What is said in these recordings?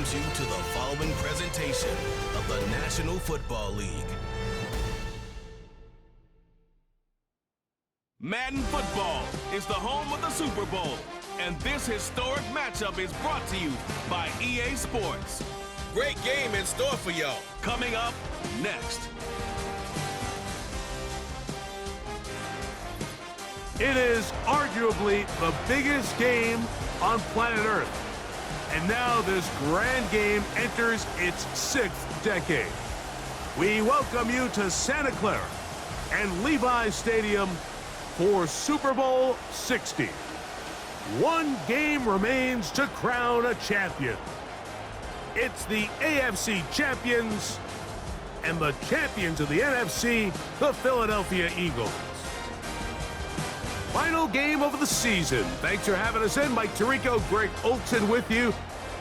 welcomes you to the following presentation of the National Football League. Madden Football is the home of the Super Bowl, and this historic matchup is brought to you by EA Sports. Great game in store for y'all. Coming up next. It is arguably the biggest game on planet Earth. And now this grand game enters its 6th decade. We welcome you to Santa Clara and Levi Stadium for Super Bowl 60. One game remains to crown a champion. It's the AFC champions and the champions of the NFC, the Philadelphia Eagles. Final game of the season. Thanks for having us in. Mike Tirico, Greg Olson with you.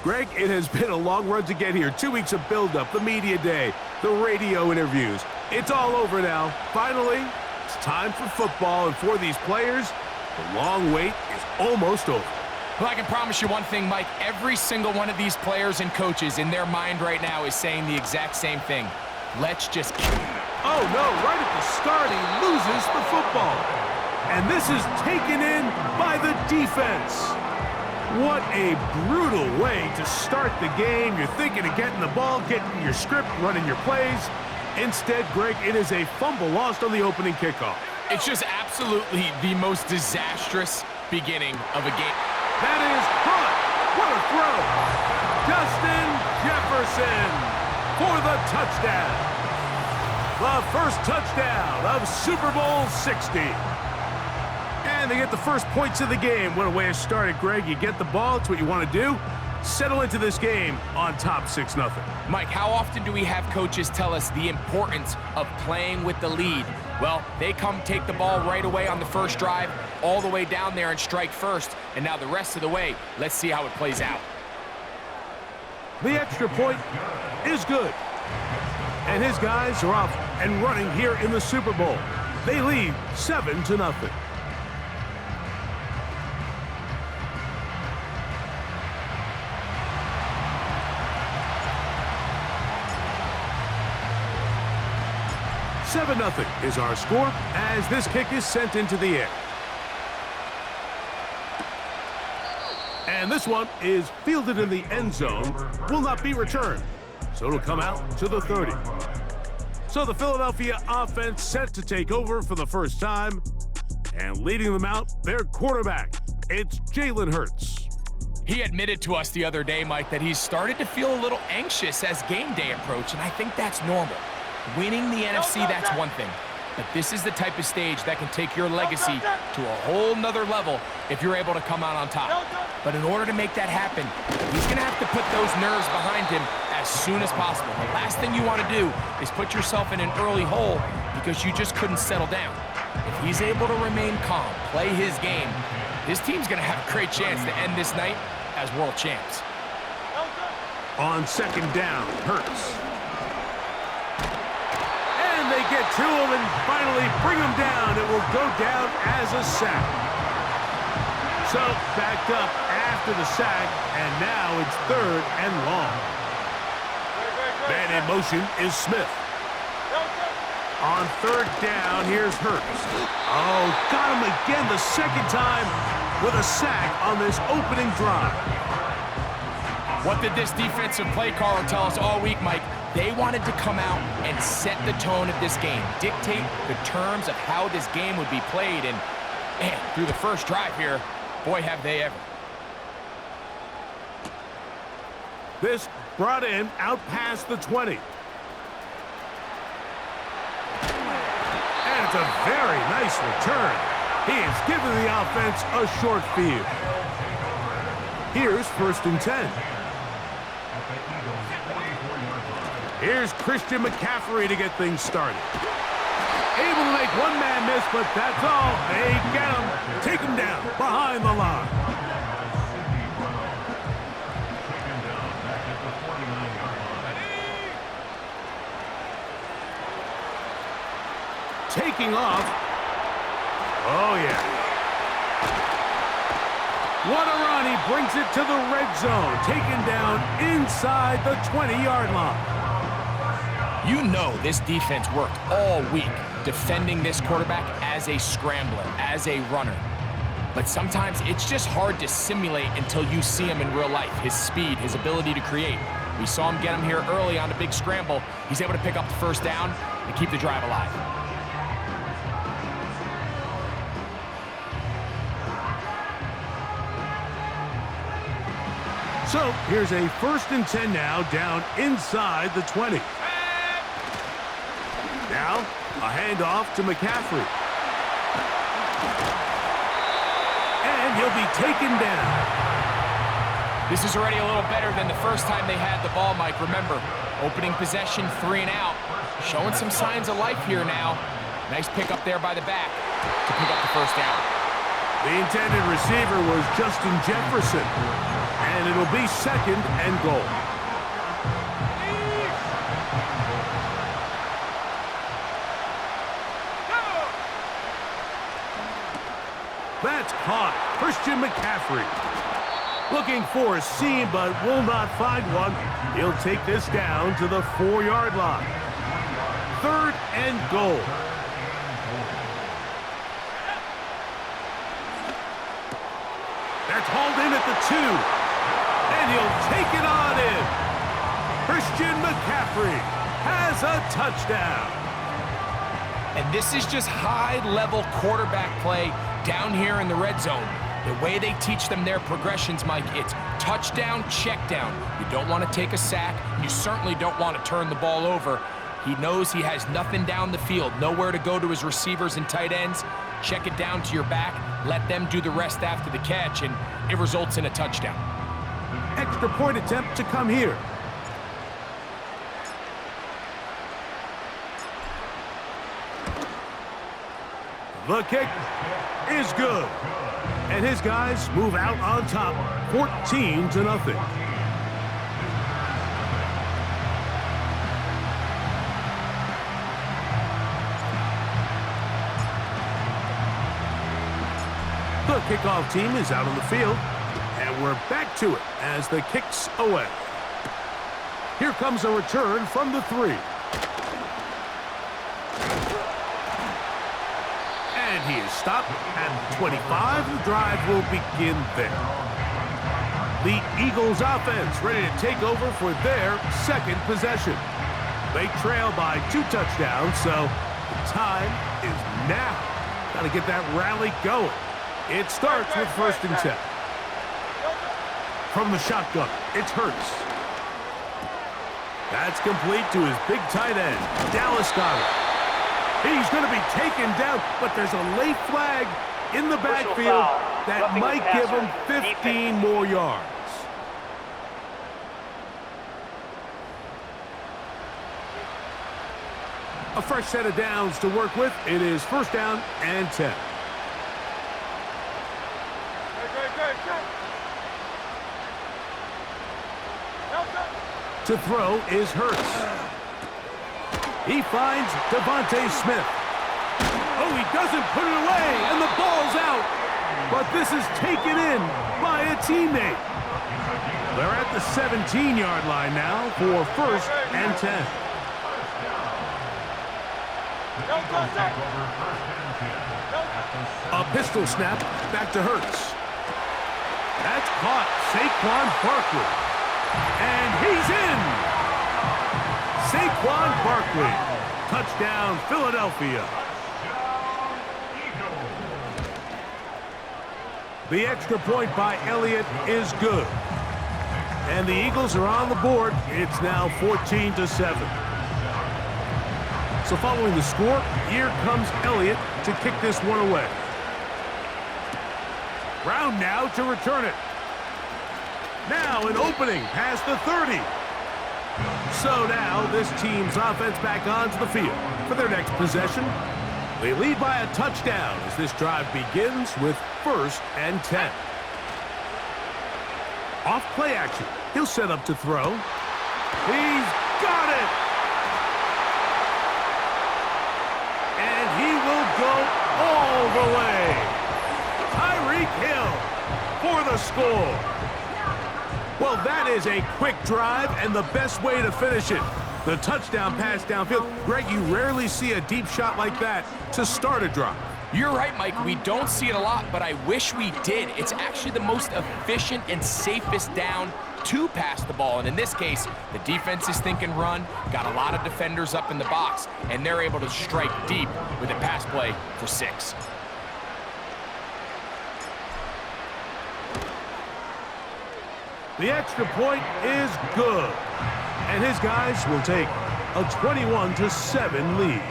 Greg, it has been a long run to get here. 2 weeks of build-up, the media day, the radio interviews. It's all over now. Finally, it's time for football, and for these players, the long wait is almost over. Well, I can promise you one thing, Mike. Every single one of these players and coaches in their mind right now is saying the exact same thing. Let's just... Oh, no, right at the start, he loses the football. And this is taken in by the defense. What a brutal way to start the game. You're thinking of getting the ball, getting your script, running your plays. Instead, Greg, it is a fumble lost on the opening kickoff. It's just absolutely the most disastrous beginning of a game. That is caught. What a throw. Justin Jefferson for the touchdown. The first touchdown of Super Bowl 60. And they get the first points of the game. What a way to start it, Greg. You get the ball. It's what you want to do. Settle into this game on top 6-0. Mike, how often do we have coaches tell us the importance of playing with the lead? Well, they come take the ball right away on the first drive, all the way down there and strike first. And now the rest of the way, let's see how it plays out. The extra point is good. And his guys are off and running here in the Super Bowl. They lead 7-0. Nothing is our score as this kick is sent into the air. And this one is fielded in the end zone, will not be returned. So it'll come out to the 30. So the Philadelphia offense set to take over for the first time. And leading them out, their quarterback, it's Jalen Hurts. He admitted to us the other day, Mike, that he's started to feel a little anxious as game day approached, and I think that's normal. Winning the NFC, that's one thing. But this is the type of stage that can take your legacy to a whole nother level if you're able to come out on top. But in order to make that happen, he's going to have to put those nerves behind him as soon as possible. The last thing you want to do is put yourself in an early hole because you just couldn't settle down. If he's able to remain calm, play his game, his team's going to have a great chance to end this night as world champs. On second down, Hurts. They get to him and finally bring him down. It will go down as a sack. So backed up after the sack, and now it's 3rd and long. Man in motion is Smith. On 3rd down, here's Hurts. Oh, got him again the second time with a sack on this opening drive. What did this defensive play caller tell us all week, Mike? They wanted to come out and set the tone of this game, dictate the terms of how this game would be played, and man, through the first drive here, boy, have they ever. This brought in out past the 20. And it's a very nice return. He has given the offense a short field. Here's 1st and 10. Here's Christian McCaffrey to get things started. Able to make one man miss, but that's all. They get him. Take him down behind the line. Taking off. Oh, yeah. What a run. He brings it to the red zone. Taken down inside the 20-yard line. You know this defense worked all week defending this quarterback as a scrambler, as a runner. But sometimes it's just hard to simulate until you see him in real life. His speed, his ability to create. We saw him get him here early on a big scramble. He's able to pick up the first down and keep the drive alive. So here's a 1st and 10 now, down inside the 20. Now, a handoff to McCaffrey. And he'll be taken down. This is already a little better than the first time they had the ball, Mike. Remember, opening possession, 3 and out. Showing some signs of life here now. Nice pick up there by the back to pick up the first down. The intended receiver was Justin Jefferson. And it'll be 2nd and goal. That's caught. Christian McCaffrey. Looking for a seam, but will not find one. He'll take this down to the 4-yard line. 3rd and goal. That's hauled in at the 2. And he'll take it on in. Christian McCaffrey has a touchdown. And this is just high-level quarterback play down here in the red zone. The way they teach them their progressions, Mike, it's touchdown, check down. You don't want to take a sack. You certainly don't want to turn the ball over. He knows he has nothing down the field, nowhere to go to his receivers and tight ends. Check it down to your back, let them do the rest after the catch, and it results in a touchdown. Extra point attempt to come here. The kick is good. And his guys move out on top, 14-0. The kickoff team is out on the field, and we're back to it as the kick's away. Here comes a return from the 3. And he is stopped at 25. The drive will begin there. The Eagles offense ready to take over for their 2nd possession. They trail by 2 touchdowns, so the time is now. Got to get that rally going. It starts with 1st and 10. From the shotgun, it's Hurts. That's complete to his big tight end, Dallas Goedert. He's going to be taken down, but there's a late flag in the backfield that might give him 15 more yards. A fresh set of downs to work with. It is 1st down and 10. To throw is Hurts. He finds Devontae Smith. Oh, he doesn't put it away, and the ball's out. But this is taken in by a teammate. They're at the 17-yard line now for 1st and 10. A pistol snap back to Hurts. That's caught. Saquon Barkley. And he's in. Saquon Barkley. Touchdown, Philadelphia. The extra point by Elliott is good. And the Eagles are on the board. It's now 14-7. So following the score, here comes Elliott to kick this one away. Brown now to return it. Now an opening past the 30. So now this team's offense back onto the field for their next possession. They lead by a touchdown as this drive begins with 1st and 10. Off play action. He'll set up to throw. He's got it! And he will go all the way. Tyreek Hill for the score. Well, that is a quick drive and the best way to finish it. The touchdown pass downfield. Greg, you rarely see a deep shot like that to start a drive. You're right, Mike. We don't see it a lot, but I wish we did. It's actually the most efficient and safest down to pass the ball. And in this case, the defense is thinking run, got a lot of defenders up in the box, and they're able to strike deep with a pass play for 6. The extra point is good. And his guys will take a 21-7 lead.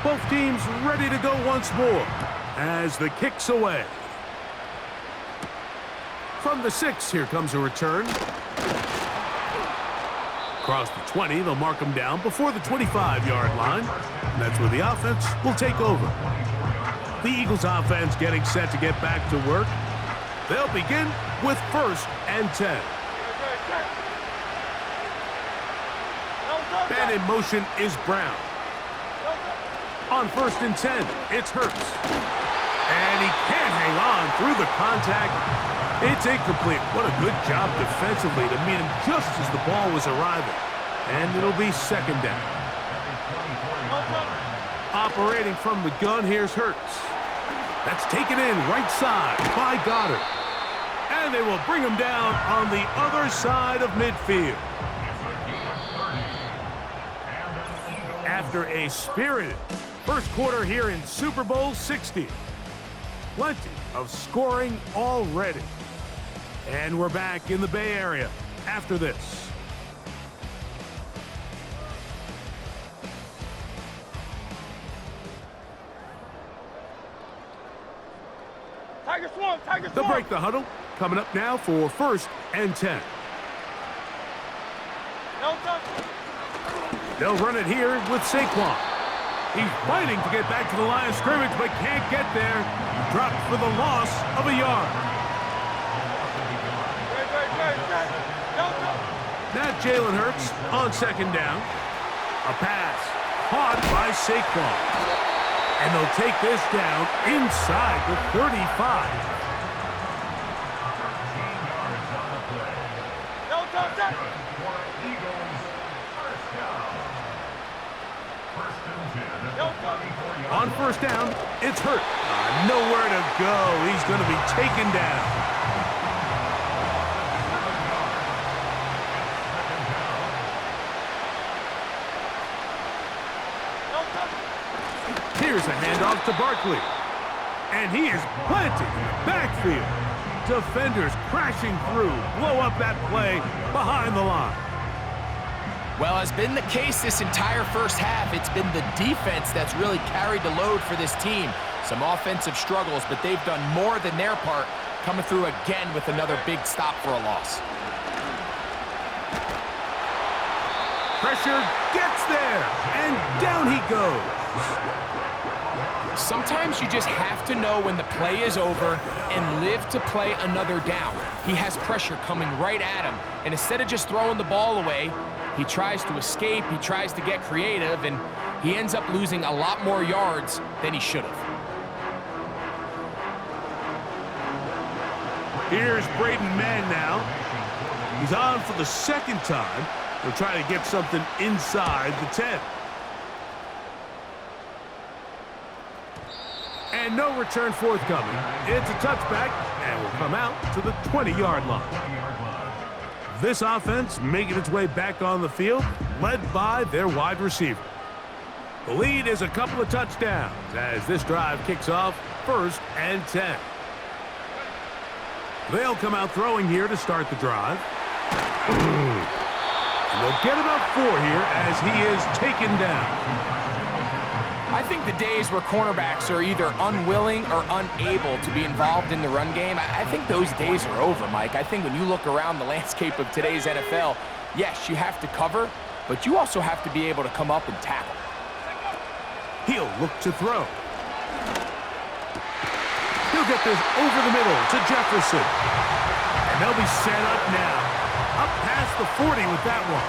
Both teams ready to go once more as the kick's away. From the 6, here comes a return. Across the 20, they'll mark him down before the 25-yard line. And that's where the offense will take over. The Eagles offense getting set to get back to work. They'll begin with 1st and 10. Man in motion is Brown. On 1st and 10, it's Hurts. And he can't hang on through the contact. It's incomplete. What a good job defensively to meet him just as the ball was arriving. And it'll be 2nd down. Operating from the gun, here's Hurts. That's taken in right side by Goddard. And they will bring him down on the other side of midfield. After a spirited first quarter here in Super Bowl 60. Plenty of scoring already. And we're back in the Bay Area after this. They'll break the huddle. Coming up now for 1st and 10. They'll run it here with Saquon. He's fighting to get back to the line of scrimmage, but can't get there. Dropped for the loss of a yard. Now Jalen Hurts on 2nd down. A pass caught by Saquon. And they'll take this down inside the 35. On 1st down, it's Hurt. Nowhere to go. He's going to be taken down. Here's a handoff to Barkley. And he is planted in the backfield. Defenders crashing through. Blow up that play behind the line. Well, as been the case this entire first half, it's been the defense that's really carried the load for this team. Some offensive struggles, but they've done more than their part, coming through again with another big stop for a loss. Pressure gets there, and down he goes. Sometimes you just have to know when the play is over and live to play another down. He has pressure coming right at him, and instead of just throwing the ball away, he tries to escape, he tries to get creative, and he ends up losing a lot more yards than he should have. Here's Braden Mann now. He's on for the 2nd time. He'll try to get something inside the 10. And no return forthcoming. It's a touchback, and will come out to the 20-yard line. This offense making its way back on the field, led by their wide receiver. The lead is a couple of touchdowns as this drive kicks off 1st and 10. They'll come out throwing here to start the drive. And they'll get about 4 here as he is taken down. I think the days where cornerbacks are either unwilling or unable to be involved in the run game, I think those days are over, Mike. I think when you look around the landscape of today's NFL, yes, you have to cover, but you also have to be able to come up and tackle. He'll look to throw. He'll get this over the middle to Jefferson. And they'll be set up now. Up past the 40 with that one.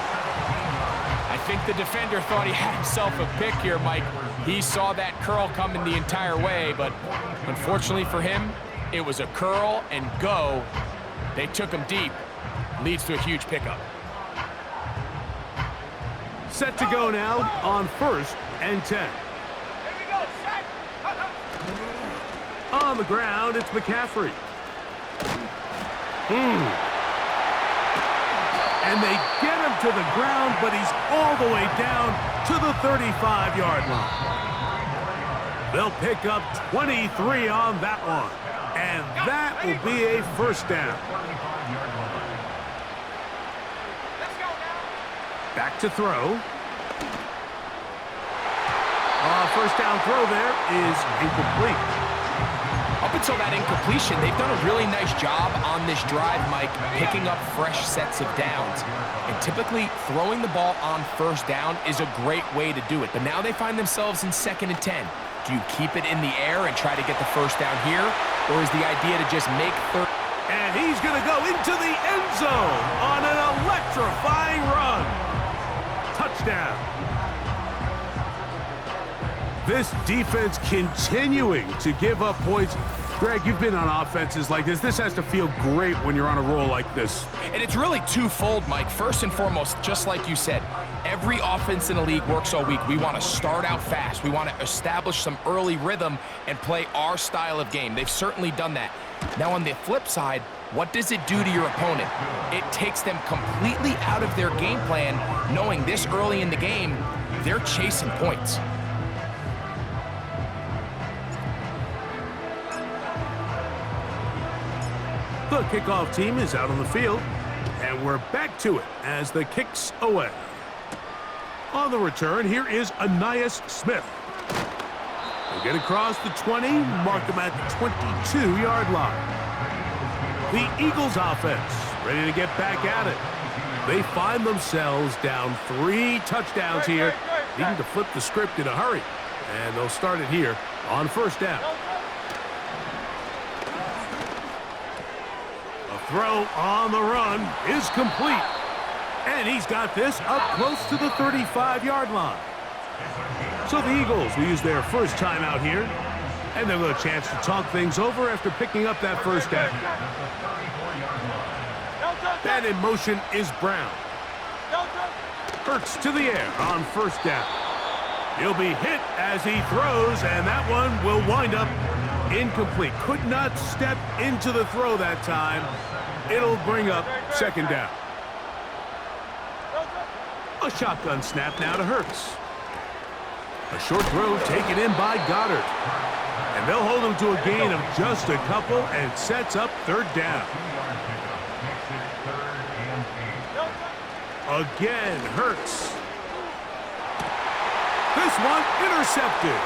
I think the defender thought he had himself a pick here, Mike. He saw that curl coming the entire way, but unfortunately for him, it was a curl and go. They took him deep. Leads to a huge pickup. Set to go now on 1st and 10. On the ground, it's McCaffrey. And they get him to the ground, but he's all the way down to the 35-yard line. They'll pick up 23 on that one. And that will be a first down. Back to throw. First down throw there is incomplete. Up until that incompletion, they've done a really nice job on this drive, Mike, picking up fresh sets of downs. And typically, throwing the ball on first down is a great way to do it. But now they find themselves in 2nd and 10. Do you keep it in the air and try to get the first down here? Or is the idea to just make third? And he's going to go into the end zone on an electrifying run. Touchdown. This defense continuing to give up points. Greg, you've been on offenses like this. This has to feel great when you're on a roll like this. And it's really twofold, Mike. First and foremost, just like you said, every offense in the league works all week. We want to start out fast. We want to establish some early rhythm and play our style of game. They've certainly done that. Now, on the flip side, what does it do to your opponent? It takes them completely out of their game plan, knowing this early in the game, they're chasing points. The kickoff team is out on the field, and we're back to it as the kick's away. On the return, here is Ainias Smith. They get across the 20, mark him at the 22-yard line. The Eagles offense ready to get back at it. They find themselves down 3 touchdowns here, needing to flip the script in a hurry. And they'll start it here on first down. Throw on the run is complete. And he's got this up close to the 35-yard line. So the Eagles will use their first time out here. And they'll get a chance to talk things over after picking up that first down. And in motion is Brown. Hurts to the air on first down. He'll be hit as he throws, and that one will wind up incomplete. Could not step into the throw that time. It'll bring up second down. A shotgun snap now to Hurts. A short throw taken in by Goddard. And they'll hold him to a gain of just a couple and sets up third down. Again, Hurts. This one intercepted.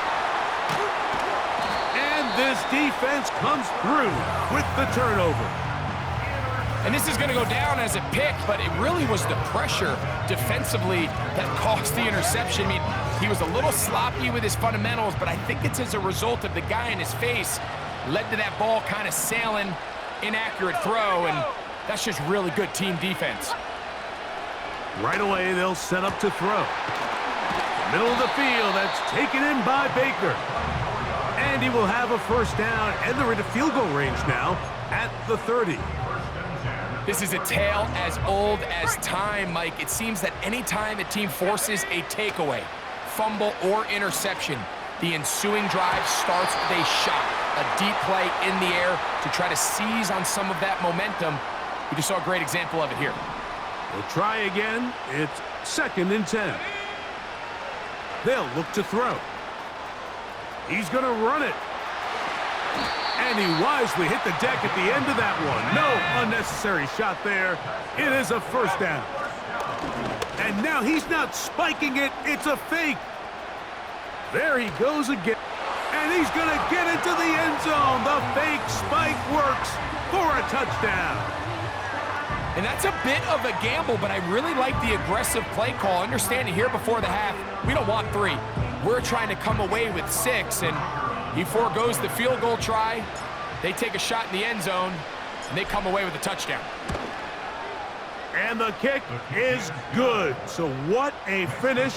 And this defense comes through with the turnover. And this is going to go down as a pick, but it really was the pressure defensively that caused the interception. I mean, he was a little sloppy with his fundamentals, but I think it's as a result of the guy in his face led to that ball kind of sailing, inaccurate throw, and that's just really good team defense. Right away, they'll set up to throw. Middle of the field, that's taken in by Baker. And he will have a first down, and they're into field goal range now at the 30. This is a tale as old as time, Mike. It seems that any time a team forces a takeaway, fumble, or interception, the ensuing drive starts with a shot, a deep play in the air to try to seize on some of that momentum. We just saw a great example of it here. We'll try again. It's 2nd and 10. They'll look to throw. He's going to run it. And he wisely hit the deck at the end of that one. No unnecessary shot there. It is a first down. And now he's not spiking it. It's a fake. There he goes again. And he's going to get into the end zone. The fake spike works for a touchdown. And that's a bit of a gamble, but I really like the aggressive play call. Understanding here before the half, we don't want 3. We're trying to come away with 6, and he forgoes the field goal try. They take a shot in the end zone, and they come away with a touchdown. And the kick is good. So what a finish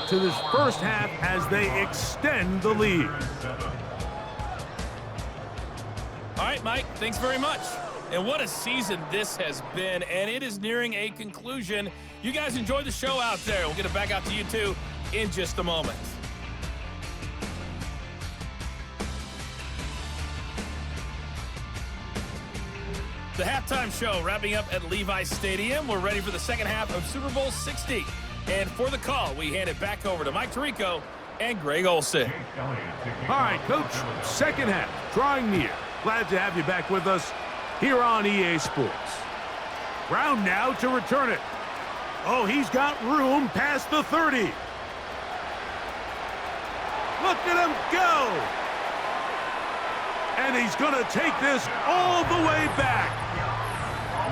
to this first half as they extend the lead. All right, Mike, thanks very much. And what a season this has been, and it is nearing a conclusion. You guys enjoy the show out there. We'll get it back out to you, too, in just a moment. The halftime show wrapping up at Levi's Stadium. We're ready for the second half of Super Bowl 60. And for the call, we hand it back over to Mike Tirico and Greg Olsen. All right, Coach, second half, drawing near. Glad to have you back with us here on EA Sports. Brown now to return it. Oh, he's got room past the 30. Look at him go. And he's going to take this all the way back.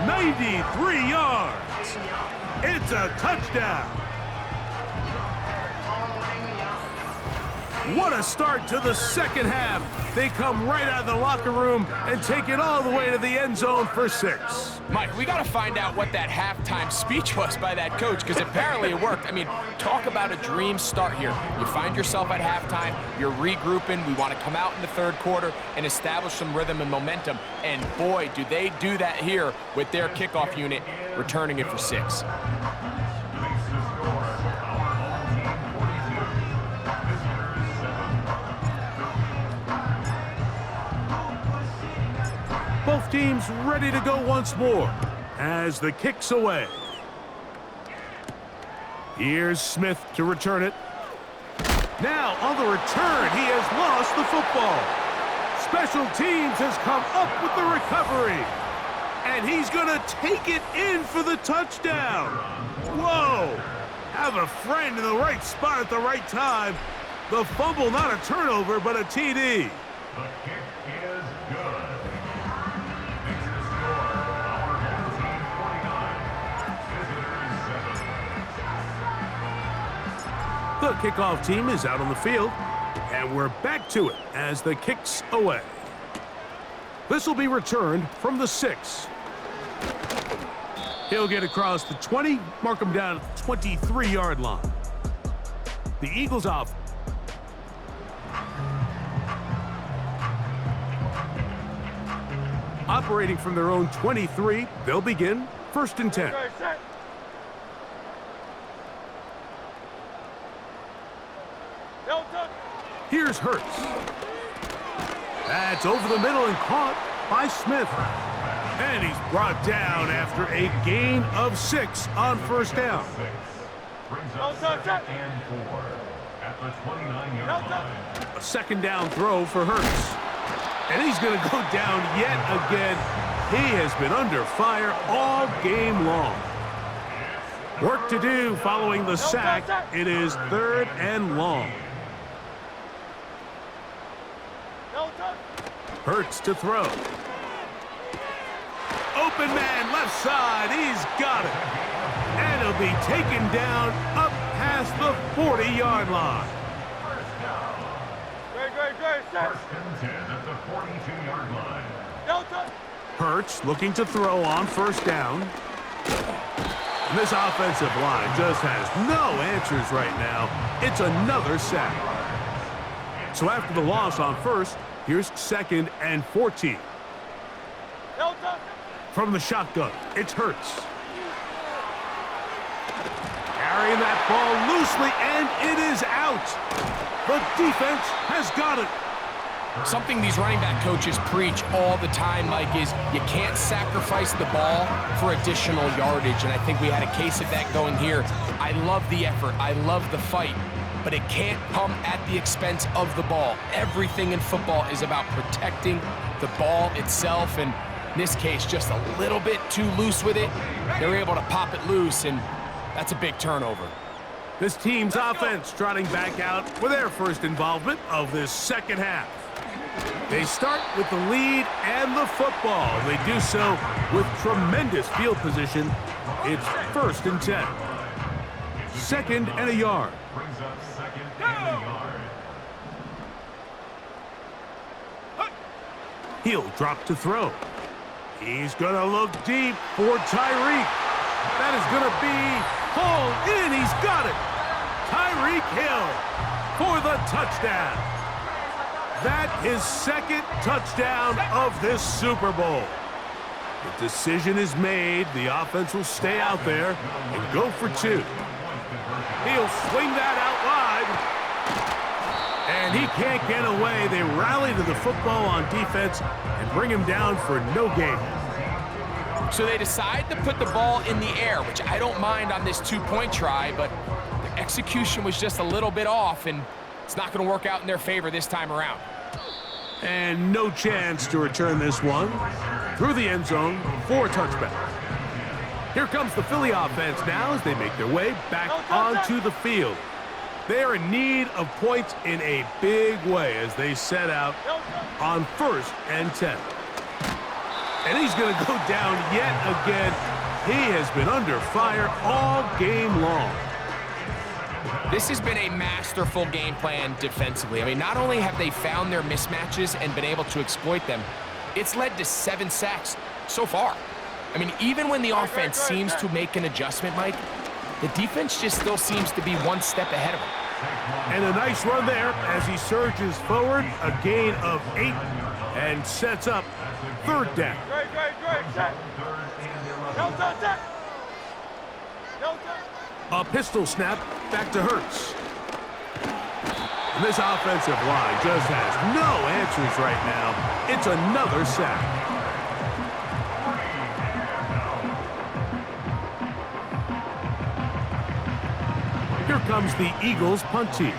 93 yards. It's a touchdown. What a start to the second half. They come right out of the locker room and take it all the way to the end zone for 6. Mike, we got to find out what that halftime speech was by that coach, because apparently it worked. I mean, talk about a dream start here. You find yourself at halftime, you're regrouping, we want to come out in the third quarter and establish some rhythm and momentum, and boy, do they do that here with their kickoff unit, returning it for 6. Both teams ready to go once more as the kick's away. Here's Smith to return it. Now on the return, he has lost the football. Special teams has come up with the recovery. And he's going to take it in for the touchdown. Whoa! Have a friend in the right spot at the right time. The fumble, not a turnover, but a TD. The kick is good. Makes the score our home team 49, visitors 7. The kickoff team is out on the field, and we're back to it as the kick's away. This will be returned from the 6. He'll get across the 20, mark him down at the 23-yard line. The Eagles off. Operating from their own 23, they'll begin 1st and 10. Here's Hurts. That's over the middle and caught by Smith. And he's brought down after a gain of 6 on 1st down. Brings up 2nd and 4 at the 29-yard line. A 2nd down throw for Hurts. And he's going to go down yet again. He has been under fire all game long. Work to do following the sack. It is 3rd and long. Hurts to throw. Open man, left side. He's got it. And he'll be taken down up past the 40-yard line. First and 10 at the 42-yard line. Hurts looking to throw on 1st down. And this offensive line just has no answers right now. It's another sack. So after the loss on 1st, here's 2nd and 14. From the shotgun, it's Hurts. Carrying that ball loosely, and it is out. The defense has got it. Something these running back coaches preach all the time, Mike, is you can't sacrifice the ball for additional yardage, and I think we had a case of that going here. I love the effort. I love the fight, but it can't come at the expense of the ball. Everything in football is about protecting the ball itself, and in this case, just a little bit too loose with it. They're able to pop it loose, and that's a big turnover. This team's offense trotting back out for their first involvement of this second half. They start with the lead and the football. They do so with tremendous field position. It's 1st and 10. 2nd and a yard. Brings up 2nd and a yard. He'll drop to throw. He's going to look deep for Tyreek. That is going to be pulled in. He's got it. Tyreek Hill for the touchdown. That is second touchdown of this Super Bowl. The decision is made. The offense will stay out there and go for two. He'll swing that out wide. And he can't get away. They rally to the football on defense and bring him down for no gain. So they decide to put the ball in the air, which I don't mind on this two-point try, but the execution was just a little bit off, and it's not going to work out in their favor this time around. And no chance to return this one through the end zone for a touchback. Here comes the Philly offense now as they make their way back onto the field. They are in need of points in a big way as they set out on 1st and 10. And he's going to go down yet again. He has been under fire all game long. This has been a masterful game plan defensively. I mean, not only have they found their mismatches and been able to exploit them, it's led to 7 sacks so far. I mean, even when the offense seems to make an adjustment, Mike, the defense just still seems to be one step ahead of him. And a nice run there as he surges forward, a gain of 8, and sets up 3rd down. A pistol snap back to Hurts. And this offensive line just has no answers right now. It's another sack. Here comes the Eagles punt team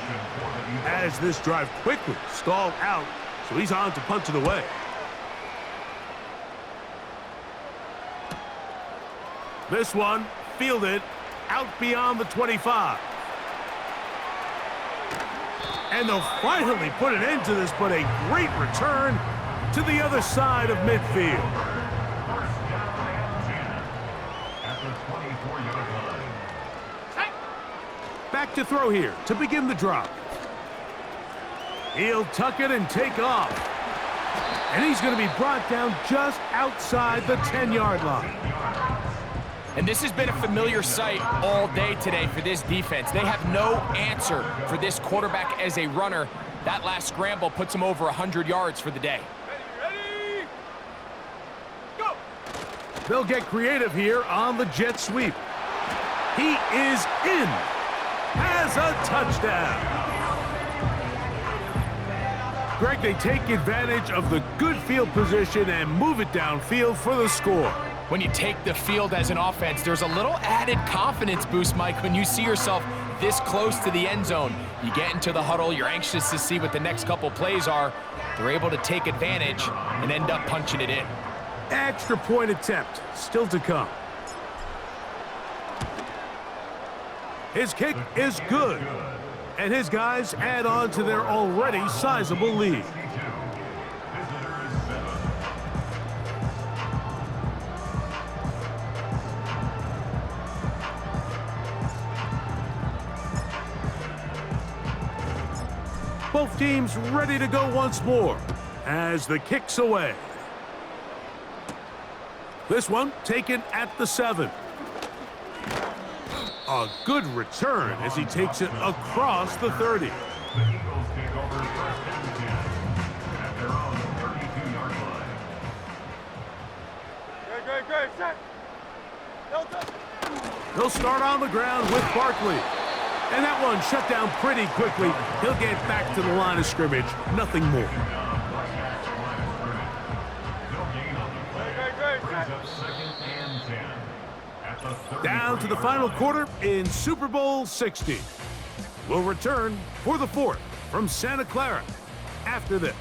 as this drive quickly stalled out, so he's on to punt it away. This one fielded out beyond the 25. And they'll finally put an end to this, but a great return to the other side of midfield. Back to throw here to begin the drop. He'll tuck it and take off. And he's going to be brought down just outside the 10-yard line. And this has been a familiar sight all day today for this defense. They have no answer for this quarterback as a runner. That last scramble puts him over 100 yards for the day. Ready, go! They'll get creative here on the jet sweep. He is in. Has a touchdown. Greg, they take advantage of the good field position and move it downfield for the score. When you take the field as an offense, there's a little added confidence boost, Mike, when you see yourself this close to the end zone. You get into the huddle, you're anxious to see what the next couple plays are. They're able to take advantage and end up punching it in. Extra point attempt still to come. His kick is good, and his guys add on to their already sizable lead. Both teams ready to go once more as the kick's away. This one taken at the 7. A good return as he takes it across the 30. The Eagles take over 1st and 10 at their own 32-yard line. Great, set. They'll start on the ground with Barkley. And that one shut down pretty quickly. He'll get back to the line of scrimmage. Nothing more. Down to the final quarter in Super Bowl 60. We'll return for the 4th from Santa Clara after this.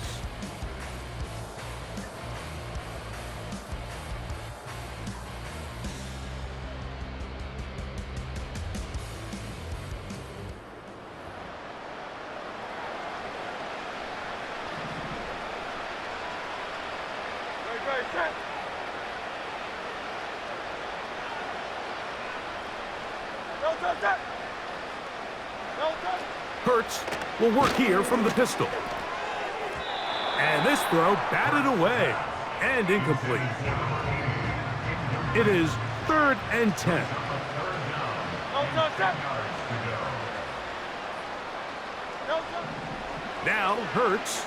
Hurts will work here from the pistol. And this throw batted away and incomplete. It is 3rd and 10. Now Hurts.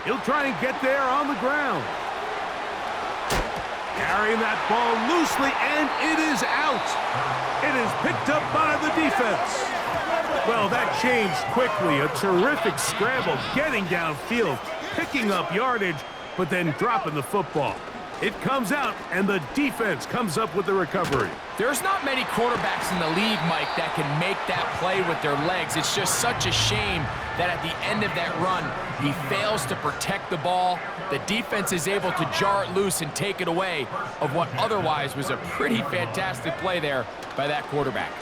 He'll try and get there on the ground. Carrying that ball loosely, and it is out. It is picked up by the defense. Well, that changed quickly. A terrific scramble, getting downfield, picking up yardage, but then dropping the football. It comes out, and the defense comes up with the recovery. There's not many quarterbacks in the league, Mike, that can make that play with their legs. It's just such a shame that at the end of that run, he fails to protect the ball. The defense is able to jar it loose and take it away of what otherwise was a pretty fantastic play there by that quarterback.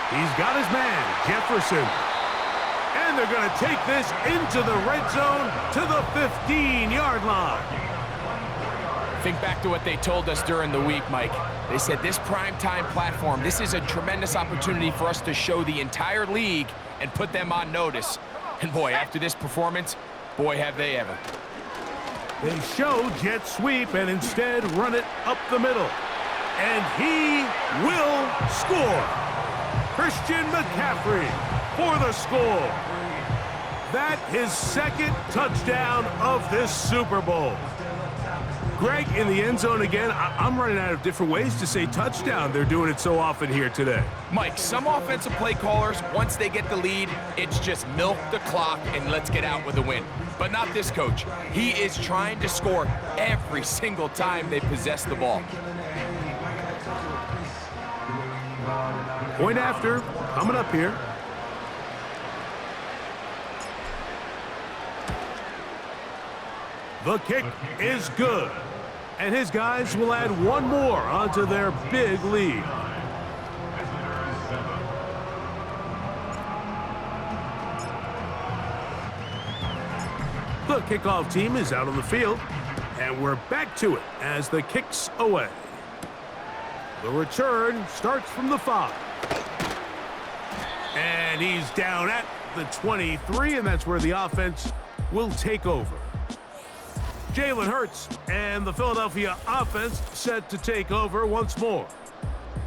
He's got his man, Jefferson. And they're going to take this into the red zone to the 15-yard line. Think back to what they told us during the week, Mike. They said this primetime platform, this is a tremendous opportunity for us to show the entire league and put them on notice. And boy, after this performance, boy, have they ever. They show jet sweep and instead run it up the middle. And he will score. Christian McCaffrey for the score. That his 2nd touchdown of this Super Bowl. Greg, in the end zone again, I'm running out of different ways to say touchdown. They're doing it so often here today. Mike, some offensive play callers, once they get the lead, it's just milk the clock and let's get out with a win. But not this coach. He is trying to score every single time they possess the ball. Point after, coming up here. The kick is good. And his guys will add one more onto their big lead. The kickoff team is out on the field. And we're back to it as the kick's away. The return starts from the 5. And he's down at the 23, and that's where the offense will take over. Jalen Hurts and the Philadelphia offense set to take over once more.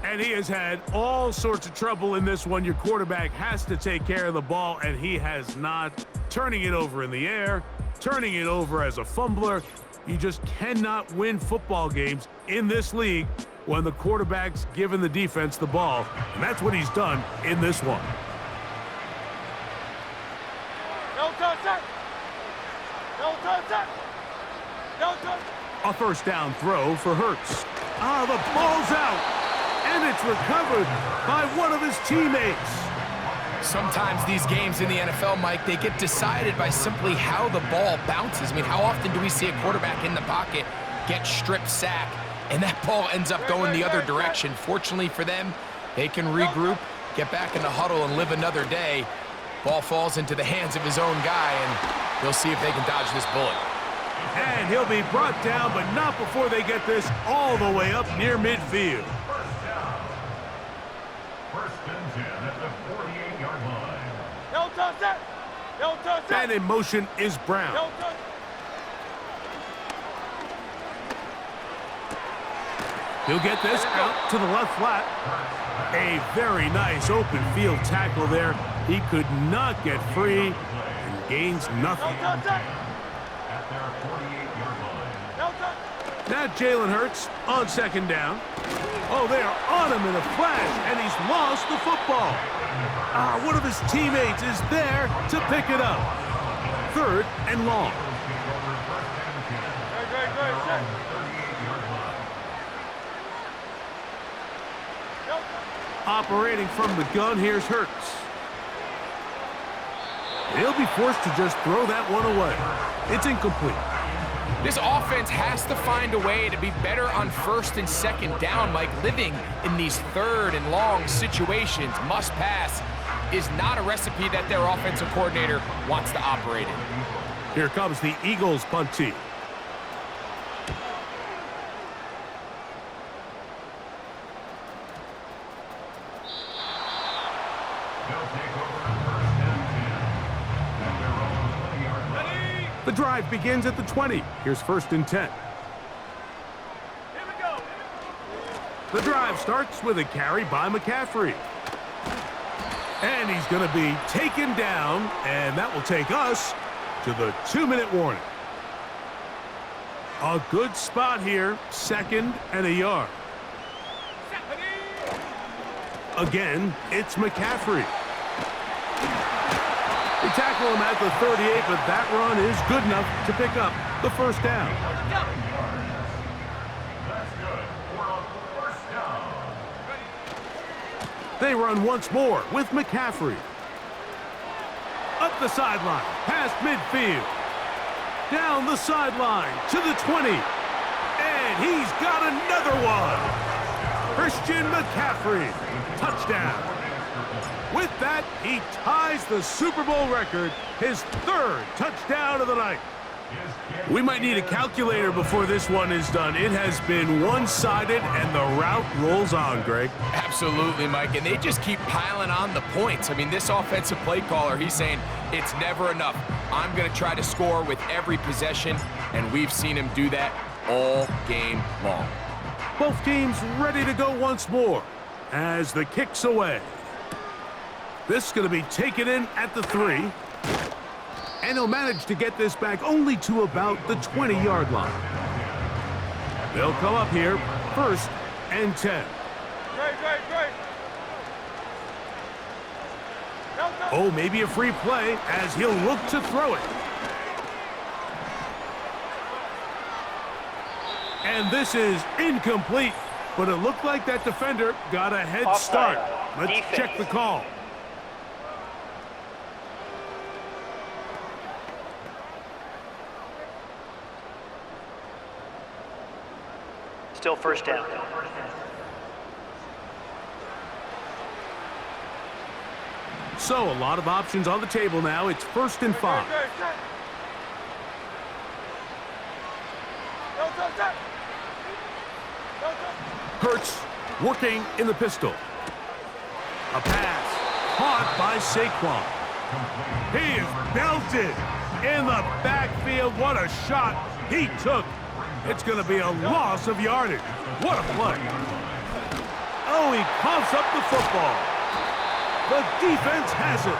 And he has had all sorts of trouble in this one. Your quarterback has to take care of the ball, and he has not. Turning it over in the air, turning it over as a fumbler. You just cannot win football games in this league when the quarterback's giving the defense the ball. And that's what he's done in this one. No touch. No touch. A first down throw for Hurts. The ball's out, and it's recovered by one of his teammates. Sometimes these games in the NFL, Mike, they get decided by simply how the ball bounces. I mean, how often do we see a quarterback in the pocket get strip sack, and that ball ends up going the other direction? Fortunately for them, they can regroup, get back in the huddle, and live another day. Ball falls into the hands of his own guy, and they'll see if they can dodge this bullet. And he'll be brought down, but not before they get this all the way up near midfield. First and 10 at the 48-yard line. No touch. No touch. And in motion is Brown. No touch. He'll get this out to the left flat. A very nice open field tackle there. He could not get free and gains nothing. No touch. At their 48-yard line. No touch. Now Jalen Hurts on 2nd down. Oh, they are on him in a flash, and he's lost the football. One of his teammates is there to pick it up. 3rd and long. Good. Operating from the gun, here's Hurts. He'll be forced to just throw that one away. It's incomplete. This offense has to find a way to be better on 1st and 2nd down, Mike. Living in these 3rd and long situations, must pass, is not a recipe that their offensive coordinator wants to operate in. Here comes the Eagles punt team. The drive begins at the 20. Here's 1st and 10. Here we go. The drive starts with a carry by McCaffrey. And he's going to be taken down, and that will take us to the 2-minute warning. A good spot here, 2nd and a yard. Again, it's McCaffrey. They tackle him at the 38, but that run is good enough to pick up the 1st down. That's good. We're on 1st down. They run once more with McCaffrey. Up the sideline, past midfield. Down the sideline to the 20. And he's got another one. Christian McCaffrey, touchdown. With that, he ties the Super Bowl record, his 3rd touchdown of the night. We might need a calculator before this one is done. It has been one-sided, and the route rolls on, Greg. Absolutely, Mike, and they just keep piling on the points. I mean, this offensive play caller, he's saying it's never enough. I'm going to try to score with every possession, and we've seen him do that all game long. Both teams ready to go once more as the kick's away. This is going to be taken in at the 3. And he'll manage to get this back only to about the 20-yard line. They'll come up here, 1st and 10. Great. Oh, maybe a free play as he'll look to throw it. And this is incomplete, but it looked like that defender got a head start. Let's check the call. Still 1st down. So a lot of options on the table now. It's 1st and 5. Hurts working in the pistol. A pass caught by Saquon. He is belted in the backfield. What a shot he took. It's going to be a loss of yardage. What a play. Oh, he coughs up the football. The defense has it.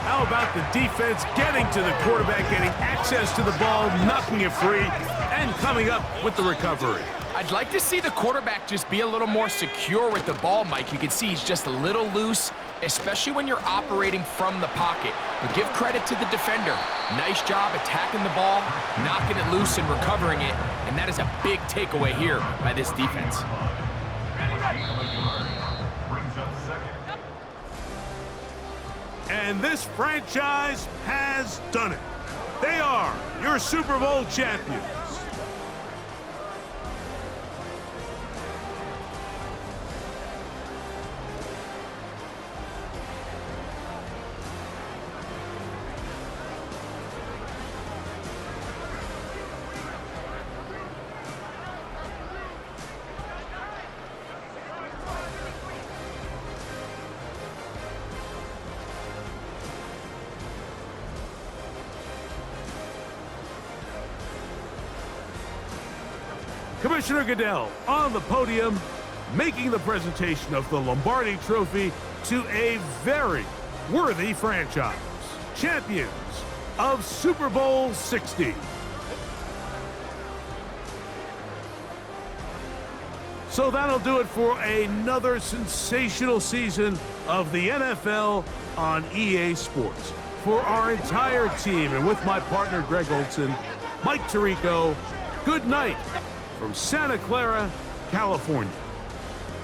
How about the defense getting to the quarterback, getting access to the ball, knocking it free, and coming up with the recovery? I'd like to see the quarterback just be a little more secure with the ball, Mike. You can see he's just a little loose, especially when you're operating from the pocket. But give credit to the defender. Nice job attacking the ball, knocking it loose and recovering it. And that is a big takeaway here by this defense. And this franchise has done it. They are your Super Bowl champions. Commissioner Goodell on the podium, making the presentation of the Lombardi Trophy to a very worthy franchise. Champions of Super Bowl 60. So that'll do it for another sensational season of the NFL on EA Sports. For our entire team and with my partner Greg Olson, Mike Tirico, good night from Santa Clara, California.